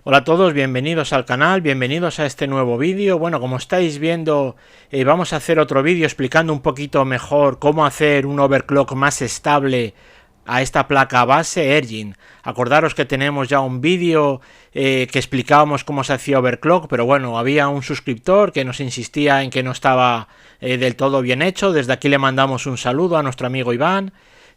Hola a todos, bienvenidos al canal, bienvenidos a este nuevo vídeo. Bueno, como estáis viendo, vamos a hacer otro vídeo explicando un poquito mejor cómo hacer un overclock más estable a esta placa base Ergin. Acordaros que tenemos ya un vídeo que explicábamos cómo se hacía overclock, pero bueno, había un suscriptor que nos insistía en que no estaba del todo bien hecho. Desde aquí le mandamos un saludo a nuestro amigo Iván,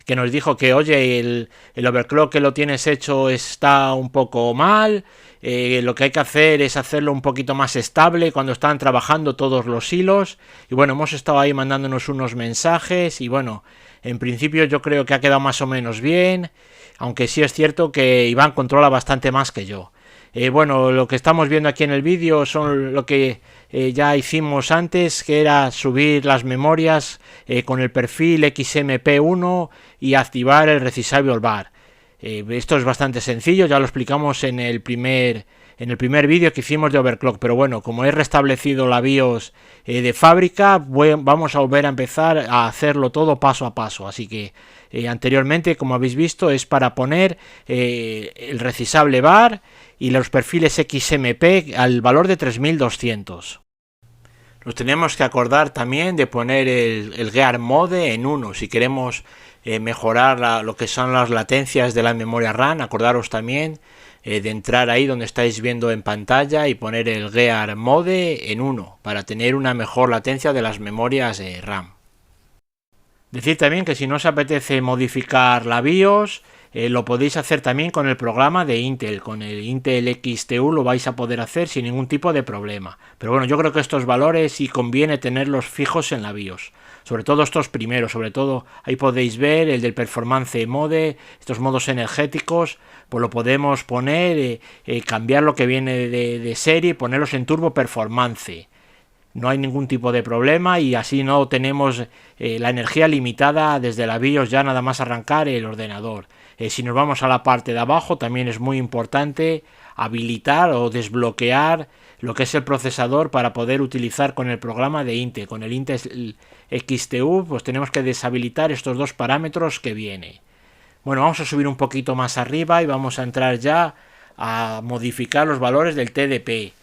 que nos dijo que oye, el overclock que lo tienes hecho está un poco mal, lo que hay que hacer es hacerlo un poquito más estable cuando están trabajando todos los hilos. Y bueno, hemos estado ahí mandándonos unos mensajes y bueno, en principio yo creo que ha quedado más o menos bien, aunque sí es cierto que Iván controla bastante más que yo. Bueno, lo que estamos viendo aquí en el vídeo son lo que ya hicimos antes, que era subir las memorias con el perfil XMP1 y activar el Resizable Bar. Esto es bastante sencillo, ya lo explicamos en el primer vídeo que hicimos de overclock, pero bueno, como he restablecido la BIOS de fábrica, vamos a volver a empezar a hacerlo todo paso a paso. Así que anteriormente, como habéis visto, es para poner el Resizable Bar y los perfiles XMP al valor de 3200. Nos tenemos que acordar también de poner el Gear Mode en 1 si queremos mejorar lo que son las latencias de la memoria RAM. Acordaros también de entrar ahí donde estáis viendo en pantalla y poner el Gear Mode en 1 para tener una mejor latencia de las memorias RAM. Decir también que si no os apetece modificar la BIOS, lo podéis hacer también con el programa de Intel, con el Intel XTU lo vais a poder hacer sin ningún tipo de problema. Pero bueno, yo creo que estos valores sí conviene tenerlos fijos en la BIOS. Sobre todo estos primeros, sobre todo ahí podéis ver el del Performance Mode, estos modos energéticos, pues lo podemos poner, cambiar lo que viene de serie y ponerlos en Turbo Performance. No hay ningún tipo de problema y así no tenemos la energía limitada desde la BIOS ya nada más arrancar el ordenador. Si nos vamos a la parte de abajo también es muy importante habilitar o desbloquear lo que es el procesador para poder utilizar con el programa de Intel. Con el Intel XTU pues tenemos que deshabilitar estos dos parámetros que viene. Bueno, vamos a subir un poquito más arriba y vamos a entrar ya a modificar los valores del TDP.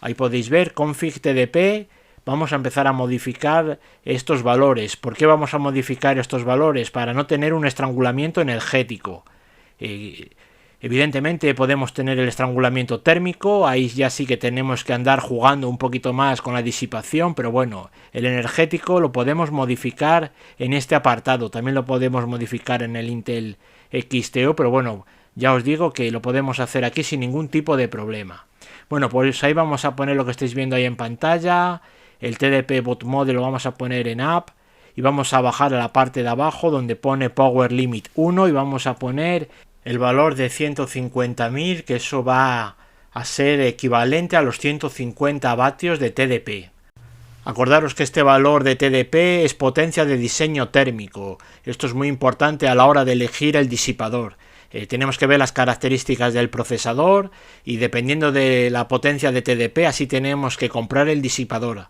Ahí podéis ver config TDP. Vamos a empezar a modificar estos valores. ¿Por qué vamos a modificar estos valores? Para no tener un estrangulamiento energético. Evidentemente podemos tener el estrangulamiento térmico, ahí ya sí que tenemos que andar jugando un poquito más con la disipación, pero bueno, el energético lo podemos modificar en este apartado. También lo podemos modificar en el Intel XTO, pero bueno, ya os digo que lo podemos hacer aquí sin ningún tipo de problema. Bueno, pues ahí vamos a poner lo que estáis viendo ahí en pantalla. El TDP Bot Mode lo vamos a poner en App y vamos a bajar a la parte de abajo donde pone Power Limit 1 y vamos a poner el valor de 150.000, que eso va a ser equivalente a los 150 vatios de TDP. Acordaros que este valor de TDP es potencia de diseño térmico. Esto es muy importante a la hora de elegir el disipador. Tenemos que ver las características del procesador y dependiendo de la potencia de TDP así tenemos que comprar el disipador.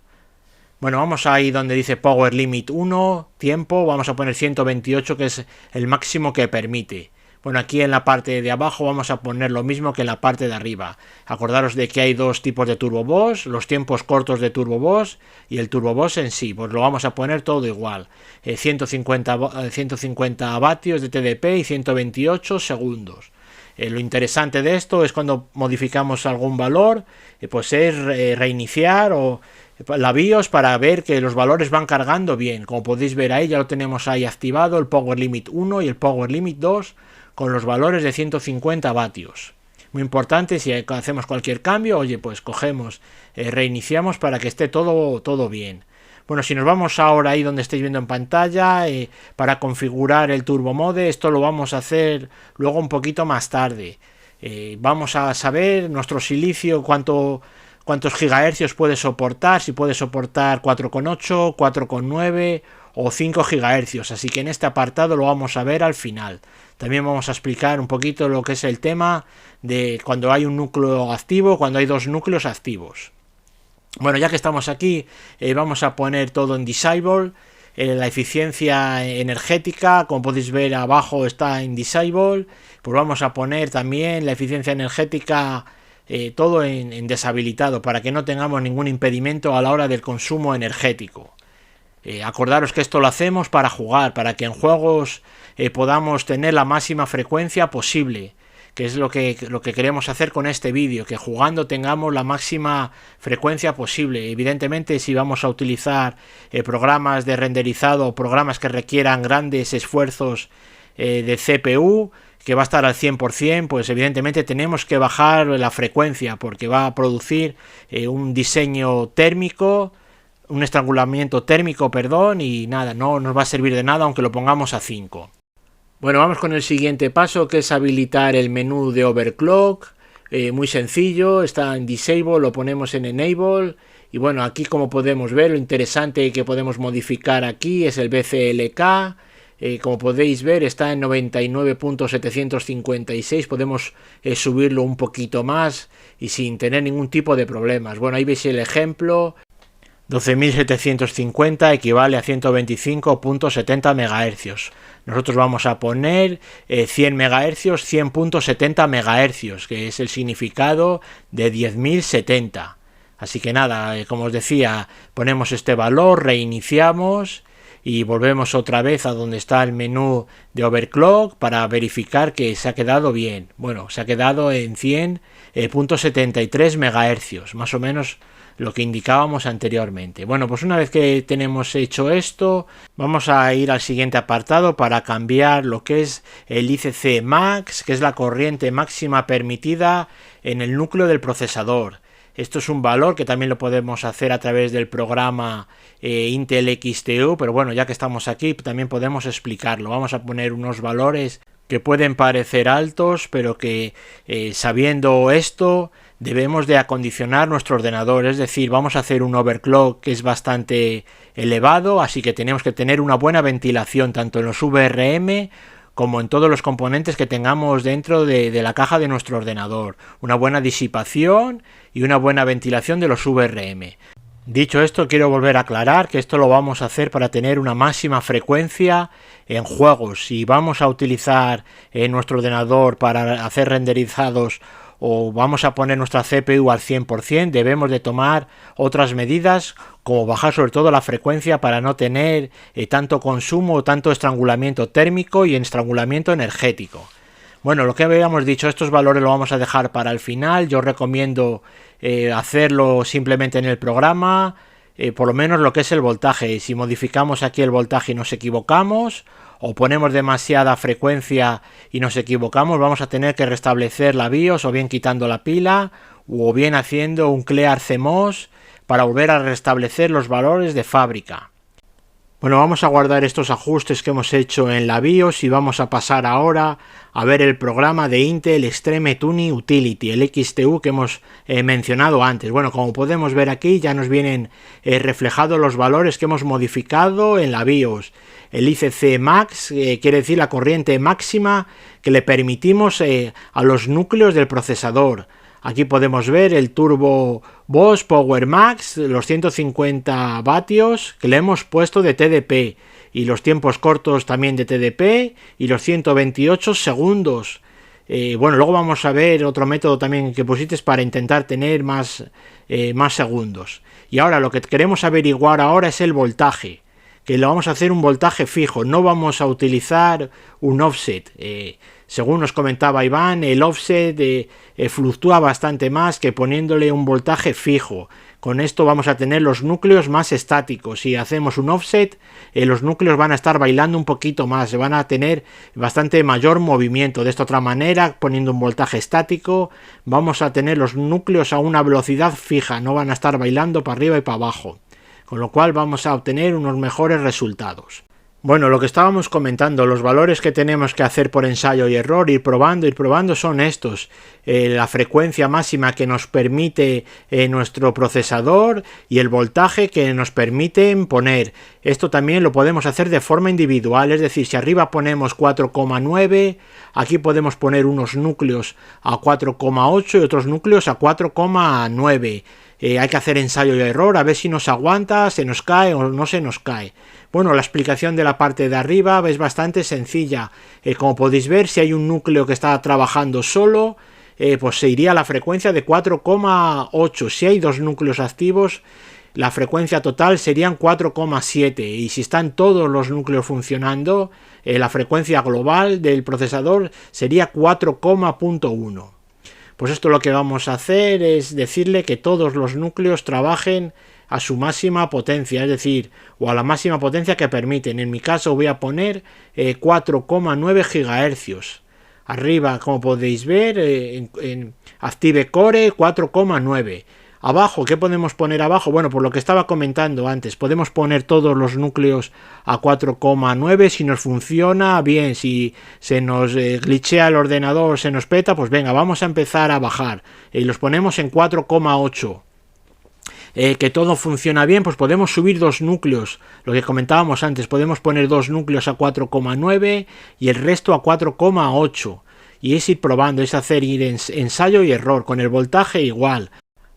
Bueno, vamos ahí donde dice Power Limit 1, tiempo, vamos a poner 128 que es el máximo que permite. Bueno, aquí en la parte de abajo vamos a poner lo mismo que en la parte de arriba. Acordaros de que hay dos tipos de Turbo Bus, los tiempos cortos de Turbo Bus y el Turbo Bus en sí, pues lo vamos a poner todo igual. 150 vatios de TDP y 128 segundos. Lo interesante de esto es cuando modificamos algún valor, pues es reiniciar o la BIOS para ver que los valores van cargando bien. Como podéis ver ahí ya lo tenemos ahí activado el Power Limit 1 y el Power Limit 2 con los valores de 150 vatios. Muy importante, si hacemos cualquier cambio, oye, pues cogemos, reiniciamos para que esté todo bien. Bueno, si nos vamos ahora ahí donde estáis viendo en pantalla, para configurar el Turbo Mode, esto lo vamos a hacer luego un poquito más tarde. Vamos a saber nuestro silicio cuántos gigahercios puede soportar, si puede soportar 4,8, 4,9 o 5 gigahercios, así que en este apartado lo vamos a ver al final. También vamos a explicar un poquito lo que es el tema de cuando hay un núcleo activo, cuando hay dos núcleos activos. Bueno, ya que estamos aquí, vamos a poner todo en Disable. La eficiencia energética, como podéis ver abajo está en Disable. Pues vamos a poner también la eficiencia energética todo en deshabilitado para que no tengamos ningún impedimento a la hora del consumo energético. Acordaros que esto lo hacemos para jugar, para que en juegos podamos tener la máxima frecuencia posible, que es lo que queremos hacer con este vídeo, que jugando tengamos la máxima frecuencia posible. Evidentemente, si vamos a utilizar programas de renderizado o programas que requieran grandes esfuerzos de CPU, que va a estar al 100%, pues evidentemente tenemos que bajar la frecuencia, porque va a producir un diseño térmico, un estrangulamiento térmico, perdón, y nada, no nos va a servir de nada aunque lo pongamos a 5. Bueno, vamos con el siguiente paso, que es habilitar el menú de overclock. Muy sencillo, está en disable, lo ponemos en enable. Y bueno, aquí como podemos ver, lo interesante que podemos modificar aquí es el BCLK. Como podéis ver, está en 99.756, podemos subirlo un poquito más y sin tener ningún tipo de problemas. Bueno, ahí veis el ejemplo. 12.750 equivale a 125.70 MHz. Nosotros vamos a poner 100 MHz, 100.70 MHz, que es el significado de 10.070. Así que nada, como os decía, ponemos este valor, reiniciamos y volvemos otra vez a donde está el menú de overclock para verificar que se ha quedado bien. Bueno, se ha quedado en 100.73 MHz, más o menos lo que indicábamos anteriormente. Bueno, pues una vez que tenemos hecho esto, vamos a ir al siguiente apartado para cambiar lo que es el ICC Max, que es la corriente máxima permitida en el núcleo del procesador. Esto es un valor que también lo podemos hacer a través del programa Intel XTU, pero bueno, ya que estamos aquí también podemos explicarlo. Vamos a poner unos valores que pueden parecer altos, pero que sabiendo esto debemos de acondicionar nuestro ordenador, es decir, vamos a hacer un overclock que es bastante elevado, así que tenemos que tener una buena ventilación tanto en los VRM como en todos los componentes que tengamos dentro de la caja de nuestro ordenador, una buena disipación y una buena ventilación de los VRM. Dicho esto, quiero volver a aclarar que esto lo vamos a hacer para tener una máxima frecuencia en juegos. Si vamos a utilizar nuestro ordenador para hacer renderizados o vamos a poner nuestra CPU al 100%, debemos de tomar otras medidas como bajar sobre todo la frecuencia para no tener tanto consumo o tanto estrangulamiento térmico y estrangulamiento energético. Bueno, lo que habíamos dicho, estos valores lo vamos a dejar para el final. Yo recomiendo hacerlo simplemente en el programa, por lo menos lo que es el voltaje. Si modificamos aquí el voltaje y nos equivocamos, o ponemos demasiada frecuencia y nos equivocamos, vamos a tener que restablecer la BIOS, o bien quitando la pila, o bien haciendo un clear CMOS para volver a restablecer los valores de fábrica. Bueno, vamos a guardar estos ajustes que hemos hecho en la BIOS y vamos a pasar ahora a ver el programa de Intel Extreme Tuning Utility, el XTU que hemos mencionado antes. Bueno, como podemos ver aquí ya nos vienen reflejados los valores que hemos modificado en la BIOS. El ICC Max quiere decir la corriente máxima que le permitimos a los núcleos del procesador. Aquí podemos ver el Turbo Boost Power Max, los 150 vatios que le hemos puesto de TDP y los tiempos cortos también de TDP y los 128 segundos. Bueno, luego vamos a ver otro método también que pusiste para intentar tener más segundos. Y ahora lo que queremos averiguar ahora es el voltaje, que lo vamos a hacer un voltaje fijo, no vamos a utilizar un offset. Según nos comentaba Iván, el offset fluctúa bastante más que poniéndole un voltaje fijo. Con esto vamos a tener los núcleos más estáticos. Si hacemos un offset, los núcleos van a estar bailando un poquito más, se van a tener bastante mayor movimiento. De esta otra manera, poniendo un voltaje estático, vamos a tener los núcleos a una velocidad fija, no van a estar bailando para arriba y para abajo. Con lo cual vamos a obtener unos mejores resultados. Bueno, lo que estábamos comentando, los valores que tenemos que hacer por ensayo y error, ir probando son estos. La frecuencia máxima que nos permite nuestro procesador y el voltaje que nos permiten poner. Esto también lo podemos hacer de forma individual, es decir, si arriba ponemos 4,9, aquí podemos poner unos núcleos a 4,8 y otros núcleos a 4,9. Hay que hacer ensayo y error, a ver si nos aguanta, se nos cae o no se nos cae. Bueno, la explicación de la parte de arriba es bastante sencilla. Como podéis ver, si hay un núcleo que está trabajando solo, pues se iría a la frecuencia de 4,8. Si hay dos núcleos activos, la frecuencia total serían 4,7, y si están todos los núcleos funcionando, la frecuencia global del procesador sería 4,1. Pues esto lo que vamos a hacer es decirle que todos los núcleos trabajen a su máxima potencia, es decir, o a la máxima potencia que permiten. En mi caso voy a poner 4,9 GHz. Arriba, como podéis ver, en Active Core 4,9. Abajo, ¿qué podemos poner abajo? Bueno, por lo que estaba comentando antes, podemos poner todos los núcleos a 4,9 si nos funciona bien. Si se nos glitchea el ordenador, se nos peta, pues venga, vamos a empezar a bajar y los ponemos en 4,8. Que todo funciona bien, pues podemos subir dos núcleos, lo que comentábamos antes, podemos poner dos núcleos a 4,9 y el resto a 4,8, y es ir probando, es hacer ensayo y error. Con el voltaje igual.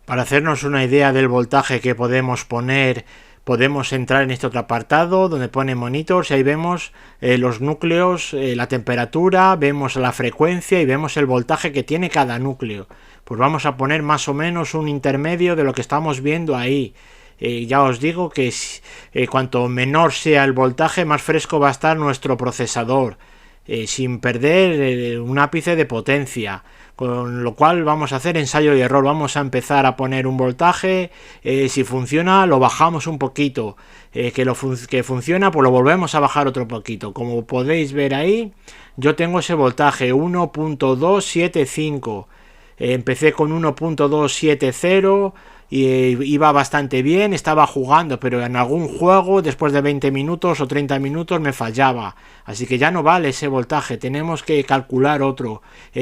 Para hacernos una idea del voltaje que podemos poner, podemos entrar en este otro apartado donde pone monitors, y ahí vemos los núcleos, la temperatura, vemos la frecuencia y vemos el voltaje que tiene cada núcleo. Pues vamos a poner más o menos un intermedio de lo que estamos viendo ahí. Ya os digo que cuanto menor sea el voltaje, más fresco va a estar nuestro procesador, sin perder un ápice de potencia. Con lo cual vamos a hacer ensayo y error. Vamos a empezar a poner un voltaje, si funciona lo bajamos un poquito, que funciona pues lo volvemos a bajar otro poquito. Como podéis ver ahí, yo tengo ese voltaje 1.275. Empecé con 1.270 y iba bastante bien, estaba jugando, pero en algún juego después de 20 minutos o 30 minutos me fallaba, así que ya no vale ese voltaje, tenemos que calcular otro.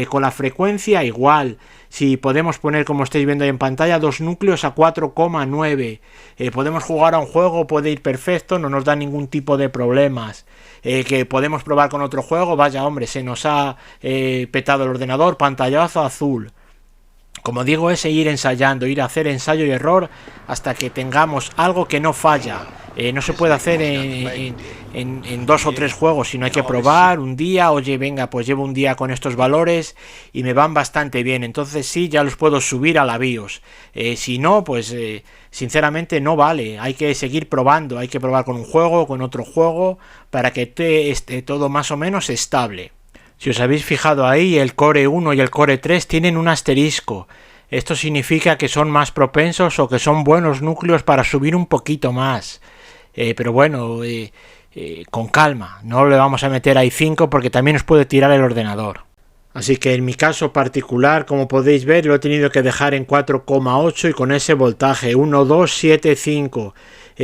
Con la frecuencia igual, si podemos poner, como estáis viendo ahí en pantalla, dos núcleos a 4,9, podemos jugar a un juego, puede ir perfecto, no nos da ningún tipo de problemas. Que podemos probar con otro juego, vaya hombre, se nos ha petado el ordenador, pantallazo azul. Como digo, es seguir ensayando, ir a hacer ensayo y error hasta que tengamos algo que no falla. No se puede hacer en dos o tres juegos, sino hay que probar un día. Oye, venga, pues llevo un día con estos valores y me van bastante bien. Entonces sí, ya los puedo subir a la BIOS. Si no, pues sinceramente no vale. Hay que seguir probando, hay que probar con un juego, con otro juego, para que esté todo más o menos estable. Si os habéis fijado ahí, el Core 1 y el Core 3 tienen un asterisco. Esto significa que son más propensos o que son buenos núcleos para subir un poquito más. Pero bueno, con calma. No le vamos a meter ahí 5 porque también os puede tirar el ordenador. Así que en mi caso particular, como podéis ver, lo he tenido que dejar en 4,8 y con ese voltaje 1.275.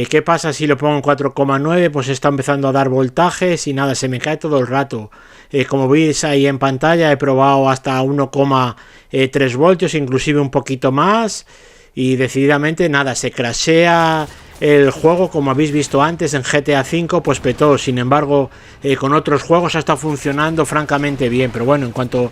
¿Qué pasa si lo pongo en 4,9? Pues está empezando a dar voltajes y nada, se me cae todo el rato. Como veis ahí en pantalla, he probado hasta 1,3 voltios, inclusive un poquito más, y decididamente nada, se crashea el juego. Como habéis visto antes en GTA V, pues petó. Sin embargo, con otros juegos ha estado funcionando francamente bien, pero bueno, en cuanto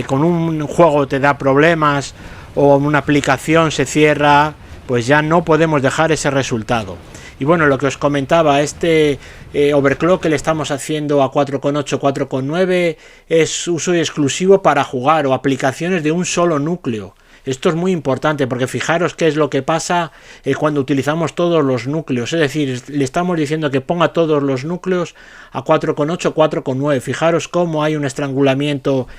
con un juego te da problemas o una aplicación se cierra, pues ya no podemos dejar ese resultado. Y bueno, lo que os comentaba, este overclock que le estamos haciendo a 4,8, 4,9 es uso exclusivo para jugar o aplicaciones de un solo núcleo. Esto es muy importante porque fijaros qué es lo que pasa cuando utilizamos todos los núcleos. Es decir, le estamos diciendo que ponga todos los núcleos a 4,8, 4,9. Fijaros cómo hay un estrangulamiento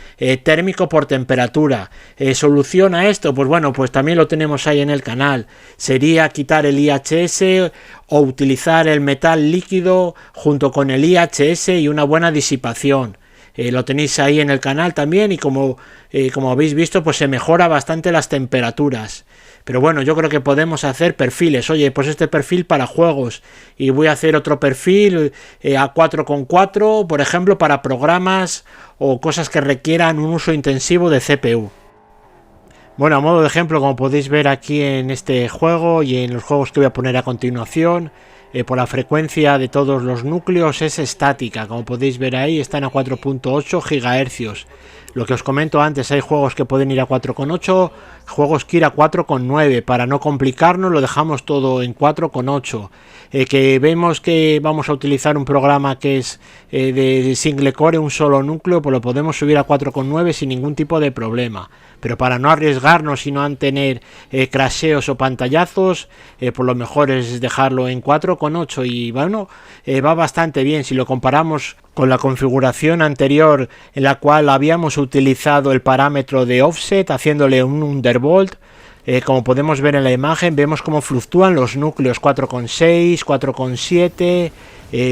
térmico por temperatura. ¿Soluciona esto? Pues bueno, pues también lo tenemos ahí en el canal. Sería quitar el IHS o utilizar el metal líquido junto con el IHS y una buena disipación. Lo tenéis ahí en el canal también, y como habéis visto, pues se mejora bastante las temperaturas. Pero bueno, yo creo que podemos hacer perfiles. Oye, pues este perfil para juegos, y voy a hacer otro perfil a 4,4, por ejemplo, para programas o cosas que requieran un uso intensivo de CPU. Bueno, a modo de ejemplo, como podéis ver aquí en este juego y en los juegos que voy a poner a continuación, por la frecuencia de todos los núcleos es estática. Como podéis ver ahí, están a 4.8 GHz. Lo que os comento antes, hay juegos que pueden ir a 4.8, juegos que ir a 4.9. Para no complicarnos, lo dejamos todo en 4.8. Que vemos que vamos a utilizar un programa que es de single core, un solo núcleo, pues lo podemos subir a 4.9 sin ningún tipo de problema. Pero para no arriesgarnos y no tener crasheos o pantallazos, pues lo mejor es dejarlo en 4.8 y bueno, va bastante bien si lo comparamos con la configuración anterior en la cual habíamos utilizado el parámetro de offset haciéndole un undervolt. Como podemos ver en la imagen, vemos cómo fluctúan los núcleos 4.6, 4.7,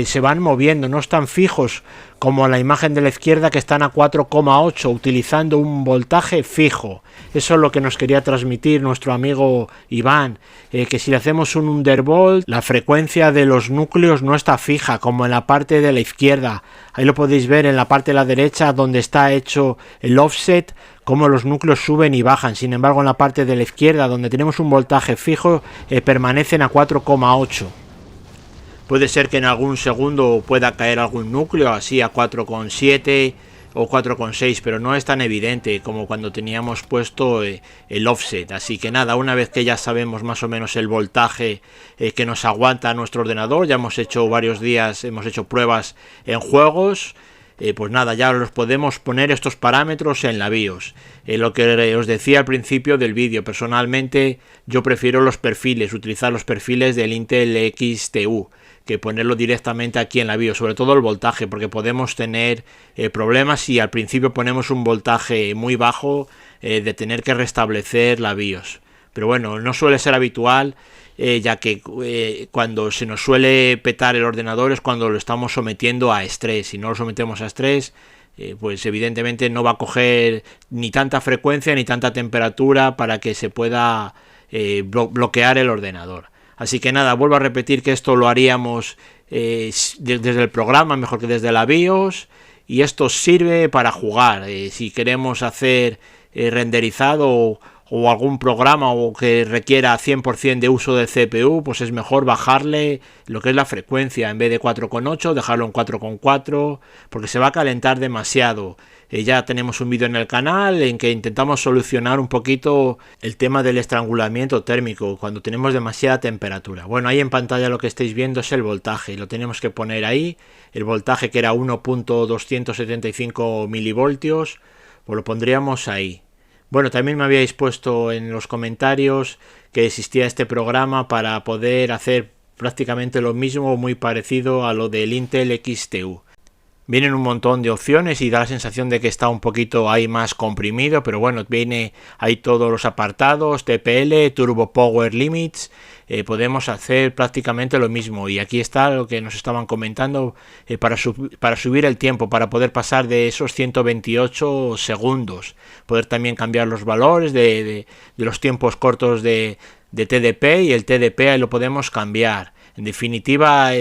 se van moviendo, no están fijos como en la imagen de la izquierda que están a 4.8 utilizando un voltaje fijo. Eso es lo que nos quería transmitir nuestro amigo Iván, que si le hacemos un undervolt, la frecuencia de los núcleos no está fija como en la parte de la izquierda. Ahí lo podéis ver en la parte de la derecha donde está hecho el offset, cómo los núcleos suben y bajan. Sin embargo, en la parte de la izquierda donde tenemos un voltaje fijo, permanecen a 4.8. Puede ser que en algún segundo pueda caer algún núcleo así a 4.7 o 4.6, pero no es tan evidente como cuando teníamos puesto el offset. Así que nada, una vez que ya sabemos más o menos el voltaje que nos aguanta nuestro ordenador, ya hemos hecho varios días, hemos hecho pruebas en juegos, pues nada, ya los podemos poner estos parámetros en la BIOS. Lo que os decía al principio del vídeo, personalmente yo prefiero los perfiles, utilizar los perfiles del Intel XTU, que ponerlo directamente aquí en la BIOS, sobre todo el voltaje, porque podemos tener problemas si al principio ponemos un voltaje muy bajo de tener que restablecer la BIOS. Pero bueno, no suele ser habitual, ya que cuando se nos suele petar el ordenador es cuando lo estamos sometiendo a estrés. Si no lo sometemos a estrés, pues evidentemente no va a coger ni tanta frecuencia ni tanta temperatura para que se pueda bloquear el ordenador. Así que nada, vuelvo a repetir que esto lo haríamos desde el programa, mejor que desde la BIOS, y esto sirve para jugar. Si queremos hacer renderizado o algún programa o que requiera 100% de uso de CPU, pues es mejor bajarle lo que es la frecuencia, en vez de 4.8 dejarlo en 4.4, porque se va a calentar demasiado. Ya tenemos un vídeo en el canal en que intentamos solucionar un poquito el tema del estrangulamiento térmico cuando tenemos demasiada temperatura. Bueno, ahí en pantalla lo que estáis viendo es el voltaje, lo tenemos que poner ahí, el voltaje que era 1.275 milivoltios, pues lo pondríamos ahí. Bueno, también me habíais puesto en los comentarios que existía este programa para poder hacer prácticamente lo mismo o muy parecido a lo del Intel XTU. Vienen un montón de opciones y da la sensación de que está un poquito ahí más comprimido, pero bueno, viene ahí todos los apartados, TPL, Turbo Power Limits, podemos hacer prácticamente lo mismo. Y aquí está lo que nos estaban comentando para subir el tiempo, para poder pasar de esos 128 segundos, poder también cambiar los valores de los tiempos cortos de TDP, y el TDP ahí lo podemos cambiar. En definitiva,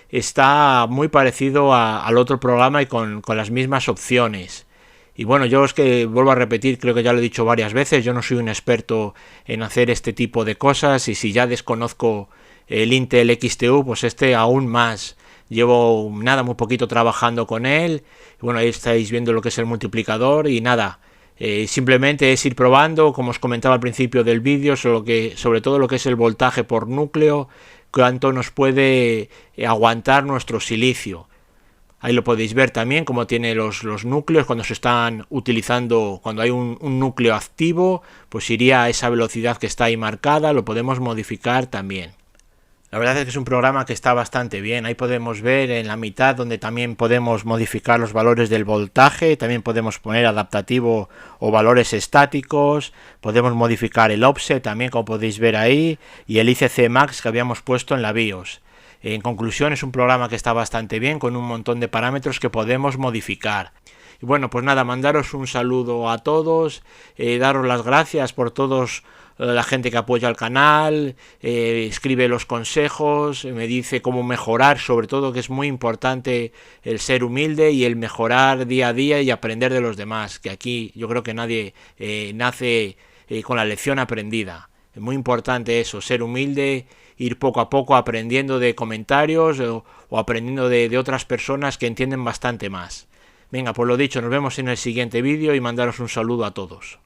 está muy parecido al otro programa y con las mismas opciones. Y bueno, yo es que vuelvo a repetir, creo que ya lo he dicho varias veces, yo no soy un experto en hacer este tipo de cosas, y si ya desconozco el Intel XTU, pues aún más. Llevo nada, muy poquito trabajando con él. Y bueno, ahí estáis viendo lo que es el multiplicador y nada. Simplemente es ir probando, como os comentaba al principio del vídeo, sobre todo lo que es el voltaje por núcleo, cuánto nos puede aguantar nuestro silicio. Ahí lo podéis ver también cómo tiene los núcleos cuando se están utilizando, cuando hay un núcleo activo, pues iría a esa velocidad que está ahí marcada, lo podemos modificar también. La verdad es que es un programa que está bastante bien. Ahí podemos ver en la mitad donde también podemos modificar los valores del voltaje, también podemos poner adaptativo o valores estáticos, podemos modificar el offset también, como podéis ver ahí, y el ICC Max que habíamos puesto en la BIOS. En conclusión, es un programa que está bastante bien, con un montón de parámetros que podemos modificar. Y bueno, pues nada, mandaros un saludo a todos, daros las gracias por todos la gente que apoya el canal, escribe los consejos, me dice cómo mejorar, sobre todo que es muy importante el ser humilde y el mejorar día a día y aprender de los demás, que aquí yo creo que nadie nace con la lección aprendida. Es muy importante eso, ser humilde, ir poco a poco aprendiendo de comentarios o aprendiendo de otras personas que entienden bastante más. Venga, pues lo dicho, nos vemos en el siguiente vídeo y mandaros un saludo a todos.